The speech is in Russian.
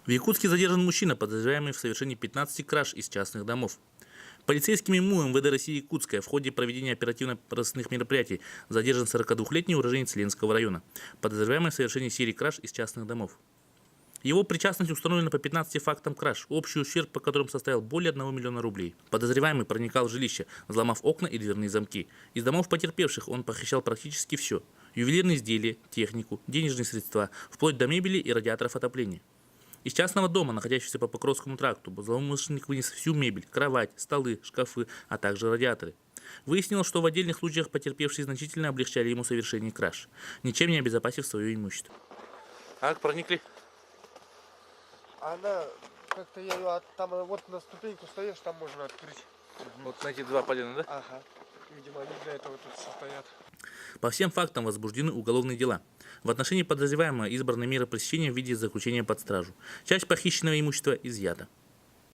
В Якутске задержан мужчина, подозреваемый в совершении 15 краж из частных домов. Полицейскими МУ МВД России Якутская в ходе проведения оперативно-розыскных мероприятий задержан 42-летний уроженец Ленского района, подозреваемый в совершении серии краж из частных домов. Его причастность установлена по 15 фактам краж, общий ущерб по которым составил более 1 миллиона рублей. Подозреваемый проникал в жилище, взломав окна и дверные замки. Из домов потерпевших он похищал практически все – ювелирные изделия, технику, денежные средства, вплоть до мебели и радиаторов отопления. Из частного дома, находящегося по Покровскому тракту, злоумышленник вынес всю мебель, кровать, столы, шкафы, а также радиаторы. Выяснилось, что в отдельных случаях потерпевшие значительно облегчали ему совершение краж, ничем не обезопасив свое имущество. Как проникли? Она как-то я там вот на ступеньку стоишь, там можно открыть. Вот на эти два полена, да? Ага. Видимо, они для этого тут все стоят. По всем фактам возбуждены уголовные дела. В отношении подозреваемого избраны меры пресечения в виде заключения под стражу. Часть похищенного имущества изъята.